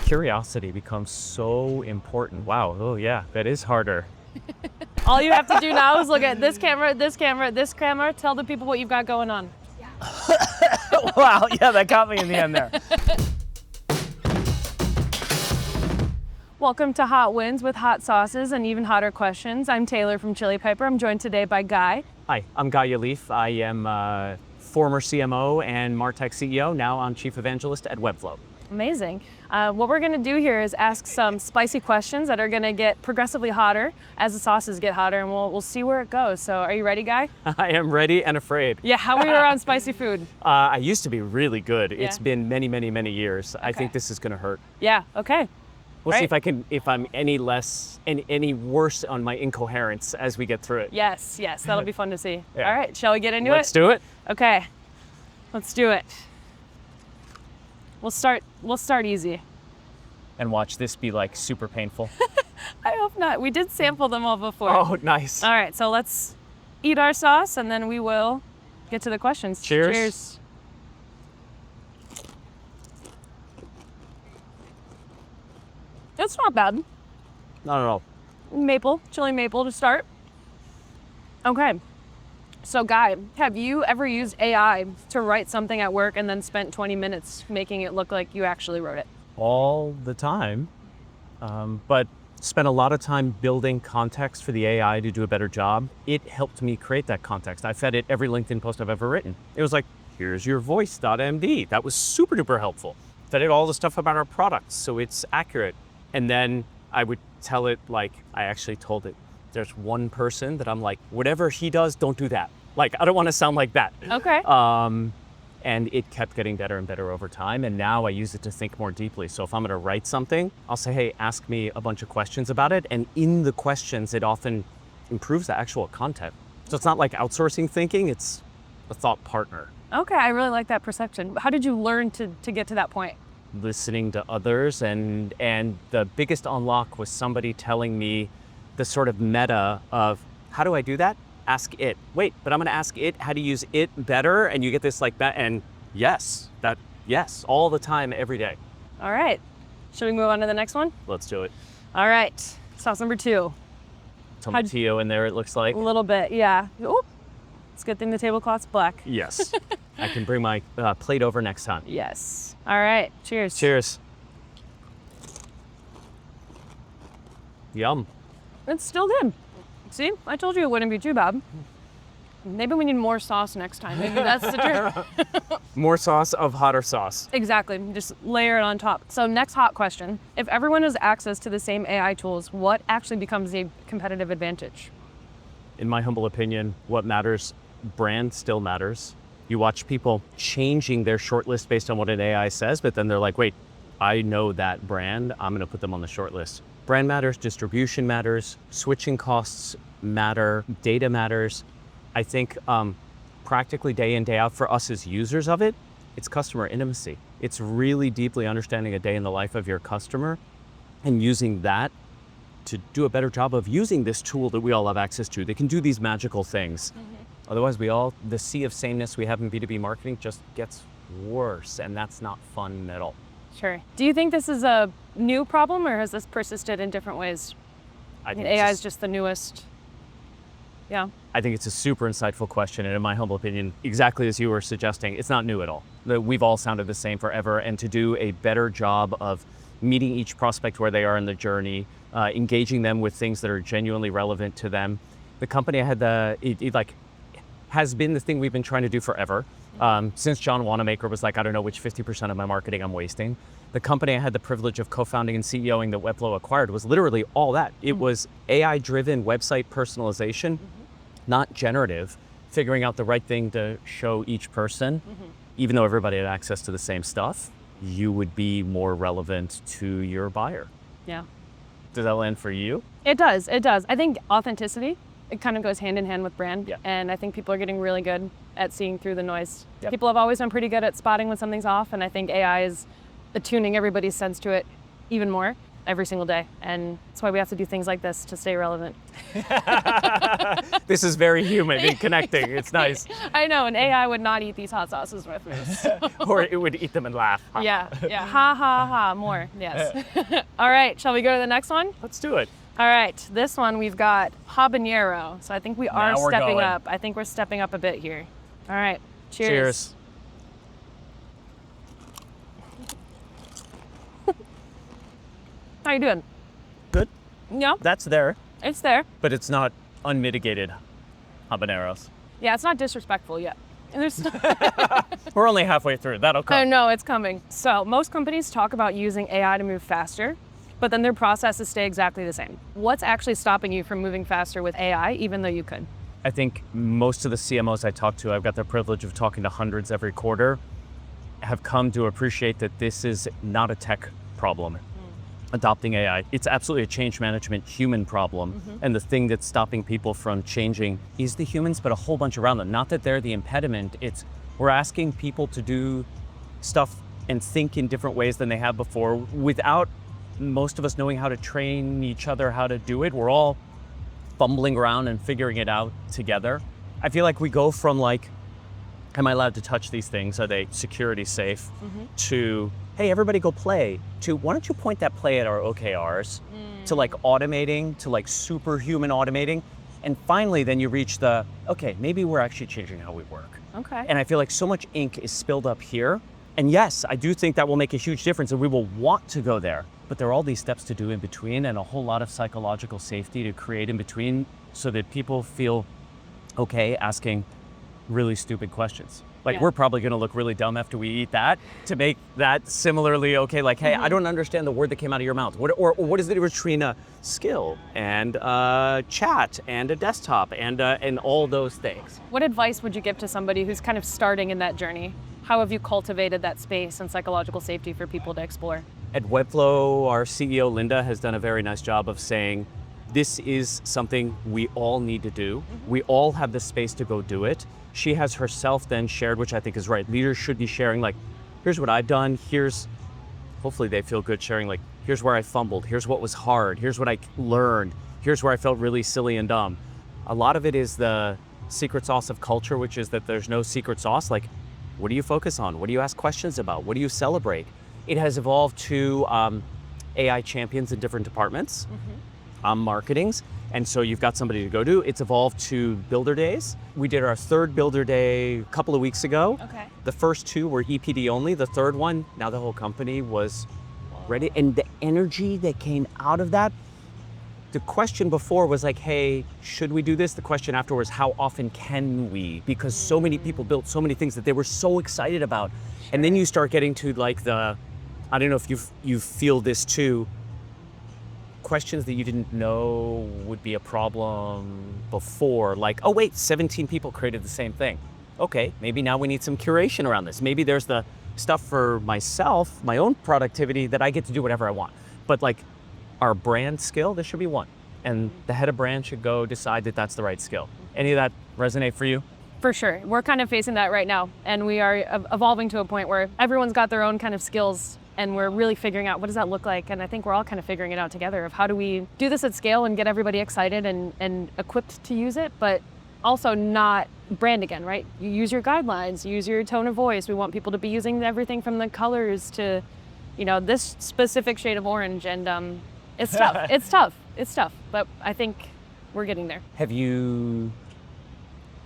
curiosity becomes so important. Wow. Oh yeah, that is harder. All you have to do now is look at this camera, this camera, this camera, tell the people what you've got going on. Wow. Yeah, that got me in the end there. Welcome to Hot Wins with hot sauces and even hotter questions. I'm Taylor from Chilipiper. I'm joined today by Guy. Hi, I'm Yalif. I am former CMO and MarTech CEO, now on Chief Evangelist at Webflow. Amazing. What we're going to do here is ask some spicy questions that are going to get progressively hotter as the sauces get hotter, and we'll see where it goes. So are you ready, Guy? I am ready and afraid. Yeah, how are you on spicy food? I used to be really good. Yeah. It's been many, many, many years. I think this is going to hurt. Yeah, okay. We'll Right. see if I'm any worse on my incoherence as we get through it. Yes, that'll be fun to see. Yeah. All right, shall we get into Let's it? do it. Okay, let's do it. We'll start easy. And watch this be like super painful. I hope not. We did sample them all before. Oh, nice. All right, so let's eat our sauce and then we will get to the questions. Cheers. Cheers. It's not bad. Not at all. Chili maple to start. Okay. So Guy, have you ever used AI to write something at work and then spent 20 minutes making it look like you actually wrote it? All the time, but spent a lot of time building context for the AI to do a better job. It helped me create that context. I fed it every LinkedIn post I've ever written. It was like, here's your voice.md. That was super duper helpful. Fed it all the stuff about our products so it's accurate. And then I would tell it, like, I actually told it, there's one person that I'm like, whatever he does, don't do that. Like, I don't want to sound like that. Okay. And it kept getting better and better over time. And now I use it to think more deeply. So if I'm going to write something, I'll say, hey, ask me a bunch of questions about it. And in the questions, it often improves the actual content. So it's not like outsourcing thinking, it's a thought partner. Okay, I really like that perception. How did you learn to get to that point? Listening to others. And the biggest unlock was somebody telling me the sort of meta of, how do I do that? Ask it. Wait, but I'm going to ask it how to use it better, and you get this like that. And yes, all the time, every day. All right. Should we move on to the next one? Let's do it. All right. Sauce number 2. Tomatillo in there, it looks like. A little bit, yeah. Oop. It's a good thing the tablecloth's black. Yes. I can bring my plate over next time. Yes. All right. Cheers. Cheers. Yum. It's still good. See, I told you it wouldn't be too bad. Maybe we need more sauce next time. Maybe that's the trick. More sauce of hotter sauce. Exactly. Just layer it on top. So next hot question. If everyone has access to the same AI tools, what actually becomes a competitive advantage? In my humble opinion, what matters, brand still matters. You watch people changing their shortlist based on what an AI says, but then they're like, wait, I know that brand, I'm going to put them on the shortlist. Brand matters, distribution matters, switching costs matter, data matters. I think practically day in, day out for us as users of it, it's customer intimacy. It's really deeply understanding a day in the life of your customer and using that to do a better job of using this tool that we all have access to. They can do these magical things. Mm-hmm. Otherwise, the sea of sameness we have in B2B marketing just gets worse, and that's not fun at all. Sure. Do you think this is a new problem, or has this persisted in different ways? I think AI is just the newest. Yeah. I think it's a super insightful question, and in my humble opinion, exactly as you were suggesting, it's not new at all. We've all sounded the same forever, and to do a better job of meeting each prospect where they are in the journey, engaging them with things that are genuinely relevant to them. The company I had has been the thing we've been trying to do forever. Since John Wanamaker was like, I don't know which 50% of my marketing I'm wasting. The company I had the privilege of co-founding and CEOing that Webflow acquired was literally all that. It was AI-driven website personalization, not generative, figuring out the right thing to show each person. Even though everybody had access to the same stuff, you would be more relevant to your buyer. Yeah. Does that land for you? It does. I think authenticity, it kind of goes hand in hand with brand. Yeah. And I think people are getting really good at seeing through the noise. Yep. People have always been pretty good at spotting when something's off, and I think AI is attuning everybody's sense to it even more. every single day. And that's why we have to do things like this to stay relevant. This is very human and connecting. It's nice. I know, and AI would not eat these hot sauces with me. So. Or it would eat them and laugh. Yeah. Ha, ha, ha, more. Yes. All right, shall we go to the next one? Let's do it. All right, this one we've got habanero. So I think we are Now we're stepping going. up. I think we're stepping up a bit here. All right, cheers. Cheers. How you doing? Good. Yeah, That's there, it's there. but it's not unmitigated habaneros. Yeah, it's not disrespectful yet. And there's We're only halfway through. That'll I come. know it's coming. So most companies talk about using AI to move faster, but then their processes stay exactly the same. What's actually stopping you from moving faster with AI, even though you could? I think most of the CMOs I talk to, I've got the privilege of talking to hundreds every quarter, have come to appreciate that this is not a tech problem. Adopting AI, it's absolutely a change management human problem. And the thing that's stopping people from changing is the humans, but a whole bunch around them. Not that they're the impediment, it's we're asking people to do stuff and think in different ways than they have before without most of us knowing how to train each other how to do it. We're all fumbling around and figuring it out together. I feel like we go from like, am I allowed to touch these things? Are they security safe? To, hey, everybody go play, to why don't you point that play at our OKRs, to like automating, to like superhuman automating. And finally, then you reach the, okay, maybe we're actually changing how we work. Okay. And I feel like so much ink is spilled up here. And yes, I do think that will make a huge difference and we will want to go there. But there are all these steps to do in between and a whole lot of psychological safety to create in between so that people feel okay asking really stupid questions. Like Yeah. we're probably gonna look really dumb after we eat that to make that similarly okay. Like, hey, I don't understand the word that came out of your mouth. Or what is the difference between a skill and chat and a desktop and all those things? What advice would you give to somebody who's kind of starting in that journey? How have you cultivated that space and psychological safety for people to explore? At Webflow, our CEO, Linda, has done a very nice job of saying, this is something we all need to do. We all have the space to go do it. She has herself then shared, which I think is right. Leaders should be sharing like, here's what I've done. Here's, hopefully they feel good sharing like, here's where I fumbled. Here's what was hard. Here's what I learned. Here's where I felt really silly and dumb. A lot of it is the secret sauce of culture, which is that there's no secret sauce. Like, what do you focus on? What do you ask questions about? What do you celebrate? It has evolved to AI champions in different departments, marketings. And so you've got somebody to go to. It's evolved to builder days. We did our third builder day a couple of weeks ago. Okay. The first two were EPD only. The third one, now the whole company was ready. And the energy that came out of that, the question before was like, hey, should we do this? The question afterwards, how often can we? Because so many people built so many things that they were so excited about. And then you start getting to like the, I don't know if you feel this too, questions that you didn't know would be a problem before, like, oh wait, 17 people created the same thing. Okay, maybe now we need some curation around this. Maybe there's the stuff for myself, my own productivity, that I get to do whatever I want. But like our brand skill, there should be one. And the head of brand should go decide that that's the right skill. Any of that resonate for you? For sure. We're kind of facing that right now. And we are evolving to a point where everyone's got their own kind of skills and we're really figuring out what does that look like. And I think we're all kind of figuring it out together of how do we do this at scale and get everybody excited and equipped to use it, but also not brand again, right? You use your guidelines, you use your tone of voice. We want people to be using everything from the colors to, you know, this specific shade of orange. And it's tough. It's tough. But I think we're getting there. Have you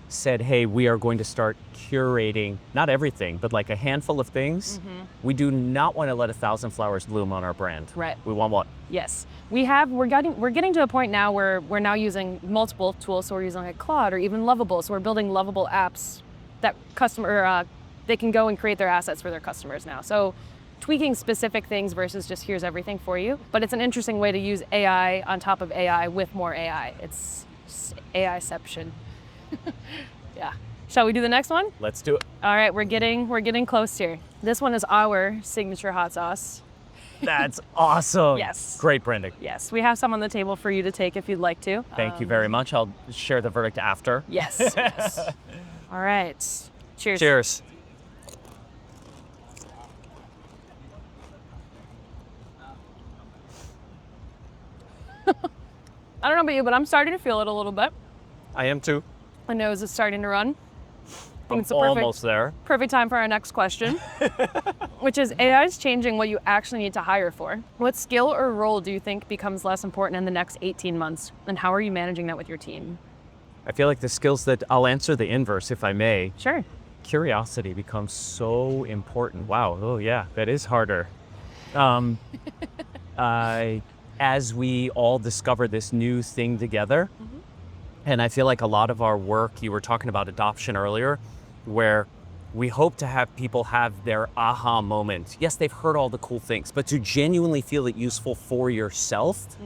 said, hey, we are going to start curating, not everything, but like a handful of things? We do not want to let 1,000 flowers bloom on our brand. Right. We want what? Yes, we're getting to a point now where we're now using multiple tools. So we're using like Claude or even Lovable. So we're building lovable apps that they can go and create their assets for their customers now. So tweaking specific things versus just here's everything for you. But it's an interesting way to use AI on top of AI with more AI. It's AI-ception. Yeah. Shall we do the next one? Let's do it. All right, we're getting close here. This one is our signature hot sauce. That's awesome. Yes. Great branding. Yes, we have some on the table for you to take if you'd like to. Thank you very much. I'll share the verdict after. Yes. Yes. All right. Cheers. Cheers. I don't know about you, but I'm starting to feel it a little bit. I am too. My nose is starting to run. I think it's the Almost there. perfect time for our next question, which is AI is changing what you actually need to hire for. What skill or role do you think becomes less important in the next 18 months? And how are you managing that with your team? I feel like the skills that I'll answer the inverse, if I may. Sure. Curiosity becomes so important. Wow. Oh, yeah, that is harder. As we all discover this new thing together, and I feel like a lot of our work, you were talking about adoption earlier, where we hope to have people have their aha moment. Yes, they've heard all the cool things, but to genuinely feel it useful for yourself,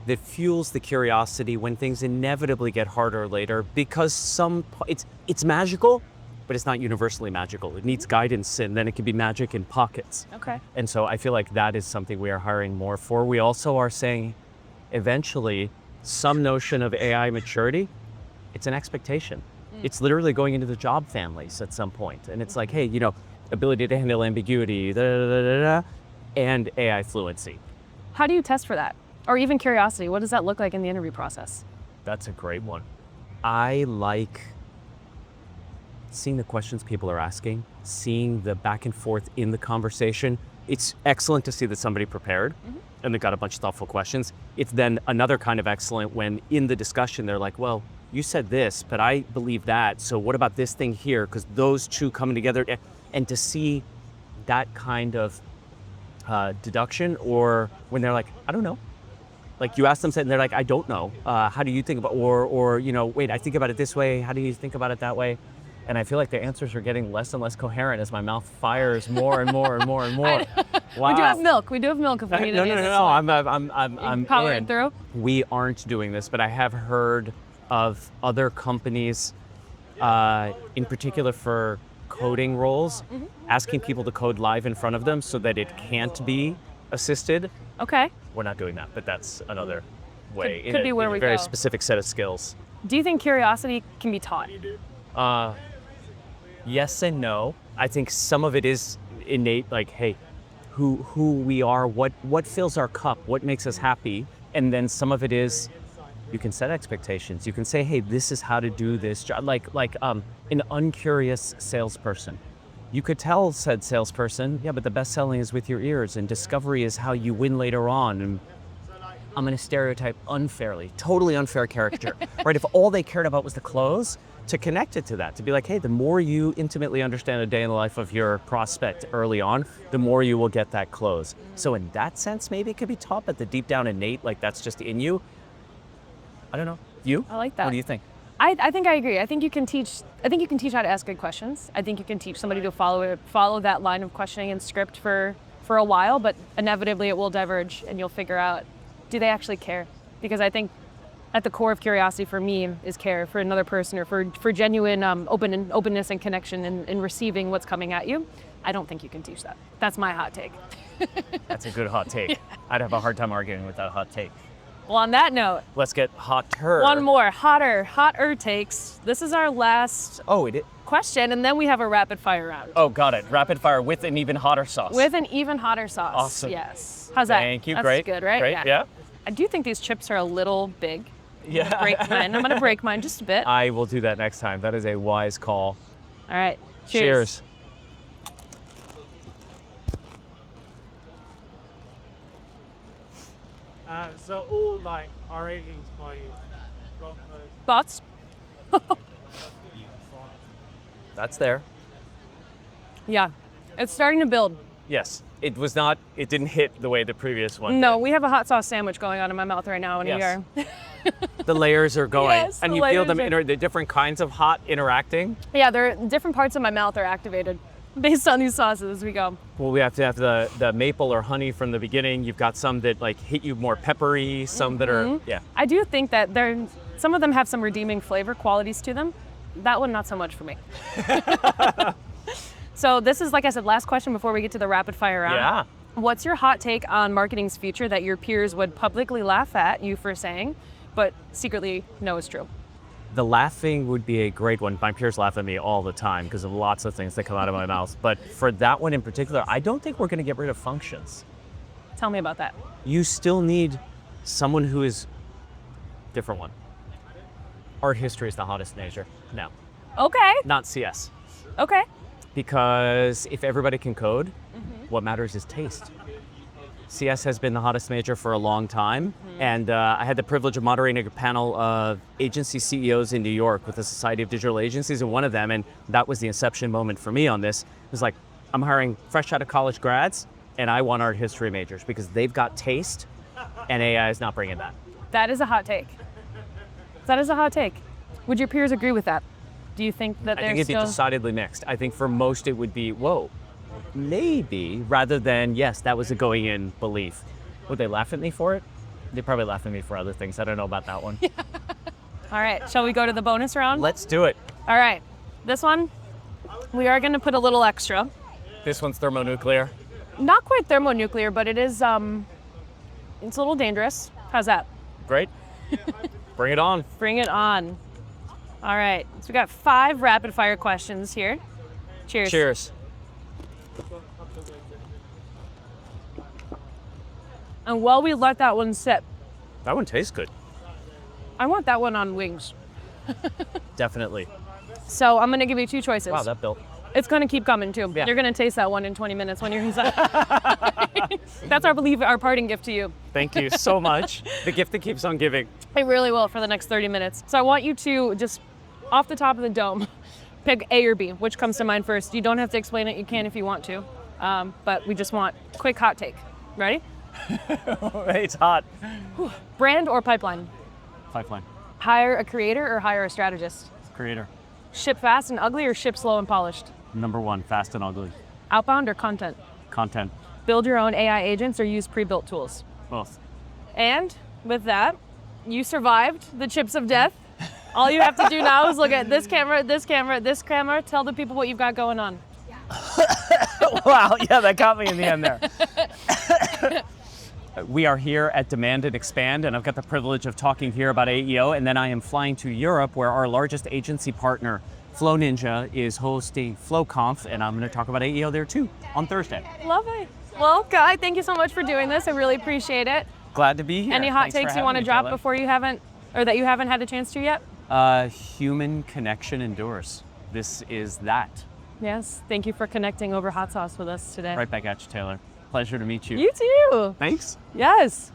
that fuels the curiosity when things inevitably get harder later, because it's magical, but it's not universally magical. It needs guidance, and then it can be magic in pockets. Okay. And so I feel like that is something we are hiring more for. We also are saying eventually some notion of AI maturity, it's an expectation. It's literally going into the job families at some point. And it's like, hey, ability to handle ambiguity, and AI fluency. How do you test for that? Or even curiosity? What does that look like in the interview process? That's a great one. I like seeing the questions people are asking, seeing the back and forth in the conversation. It's excellent to see that somebody prepared and they got a bunch of thoughtful questions. It's then another kind of excellent when in the discussion, they're like, well, you said this, but I believe that. So what about this thing here? Because those two coming together, and to see that kind of deduction, or when they're like, I don't know. Like you ask them something, and they're like, I don't know. How do you think about, or wait, I think about it this way. How do you think about it that way? And I feel like the answers are getting less and less coherent as my mouth fires more and more and more and more. Wow. We do have milk. We do have milk if we need No, it. no, no, no. I'm powering in. through. We aren't doing this, but I have heard of other companies, in particular for coding roles, asking people to code live in front of them so that it can't be assisted. Okay. We're not doing that, but that's another way. Could be where we a very go. specific set of skills. Do you think curiosity can be taught? Yes and no. I think some of it is innate, like, hey, who we are, what fills our cup, what makes us happy. And then some of it is, you can set expectations. You can say, hey, this is how to do this job. Like an uncurious salesperson. You could tell said salesperson, yeah, but the best selling is with your ears, and discovery is how you win later on. And I'm gonna stereotype unfairly, totally unfair caricature, right? If all they cared about was the close, to connect it to that, to be like, hey, the more you intimately understand a day in the life of your prospect early on, the more you will get that close. So in that sense, maybe it could be taught, but the deep down innate, like that's just in you. I don't know. You? I like that. What do you think? I think I agree. I think you can teach how to ask good questions. I think you can teach somebody to follow that line of questioning and script for a while, but inevitably it will diverge and you'll figure out, do they actually care? Because I think at the core of curiosity for me is care for another person, or for genuine openness and connection in receiving what's coming at you. I don't think you can teach that. That's my hot take. That's a good hot take. Yeah. I'd have a hard time arguing with that hot take. Well, on that note, let's get hotter. One more, hotter takes. This is our last question, and then we have a rapid fire round. Oh, got it. Rapid fire with an even hotter sauce. With an even hotter sauce. Awesome. Yes. How's that? Thank you. That's Great. Good, right? Great. Yeah. I do think these chips are a little big. Yeah. I'm gonna break mine just a bit. I will do that next time. That is a wise call. All right. Cheers. So all like our ratings by Thoughts? That's there. Yeah. It's starting to build. Yes. It didn't hit the way the previous one No, did. we have a hot sauce sandwich going on in my mouth right now, and Yes. we are. The layers are going. Yes, and the you feel layers them, are- the different kinds of hot interacting. Yeah, different parts of my mouth are activated based on these sauces as we go. Well, we have to have the maple or honey from the beginning. You've got some that like hit you more peppery, some that are, yeah. I do think that some of them have some redeeming flavor qualities to them. That one, not so much for me. So this is, like I said, last question before we get to the rapid fire round. Yeah. What's your hot take on marketing's future that your peers would publicly laugh at you for saying, but secretly know is true? The laughing would be a great one. My peers laugh at me all the time because of lots of things that come out of my mouth. But for that one in particular, I don't think we're going to get rid of functions. Tell me about that. You still need someone who is Different one. Art history is the hottest major. No, Okay. not CS. Okay. Because if everybody can code, what matters is taste. CS has been the hottest major for a long time, and I had the privilege of moderating a panel of agency CEOs in New York with the Society of Digital Agencies, and one of them, and that was the inception moment for me on this, it was like, I'm hiring fresh out of college grads, and I want art history majors because they've got taste, and AI is not bringing that. That is a hot take. That is a hot take. Would your peers agree with that? Do you think that I they're think it'd be still... decidedly mixed. I think for most it would be, whoa, maybe, rather than, yes, that was a going in belief. Would they laugh at me for it? They probably laugh at me for other things. I don't know about that one. All right, shall we go to the bonus round? Let's do it. All right, this one, we are gonna put a little extra. This one's thermonuclear. Not quite thermonuclear, but it is, it's a little dangerous. How's that? Great. Bring it on. Bring it on. All right, so we got 5 rapid fire questions here. Cheers. Cheers. And while we let that one sit, That one tastes good. I want that one on wings. Definitely. So I'm gonna give you 2 choices. Wow, that built. It's gonna keep coming too. Yeah. You're gonna taste that one in 20 minutes when you're inside. That's our parting gift to you. Thank you so much. The gift that keeps on giving. It really will for the next 30 minutes. So I want you to just, off the top of the dome, pick A or B. Which comes to mind first? You don't have to explain it. You can if you want to. But we just want quick hot take. Ready? It's hot. Brand or pipeline? Pipeline. Hire a creator or hire a strategist? Creator. Ship fast and ugly or ship slow and polished? Number 1, fast and ugly. Outbound or content? Content. Build your own AI agents or use pre-built tools? Both. And with that, you survived the chips of death. All you have to do now is look at this camera, this camera, this camera, tell the people what you've got going on. Wow, yeah, that got me in the end there. We are here at Demand and Expand, and I've got the privilege of talking here about AEO, and then I am flying to Europe where our largest agency partner, Flow Ninja, is hosting FlowConf, and I'm going to talk about AEO there too on Thursday. Love it. Well, Guy, thank you so much for doing this. I really appreciate it. Glad to be here. Any hot Thanks for takes you having want to me, drop Taylor. before you haven't, or that you haven't had a chance to yet? Human connection endures. This is that. Yes. Thank you for connecting over hot sauce with us today. Right back at you, Taylor. Pleasure to meet you. You too. Thanks. Yes.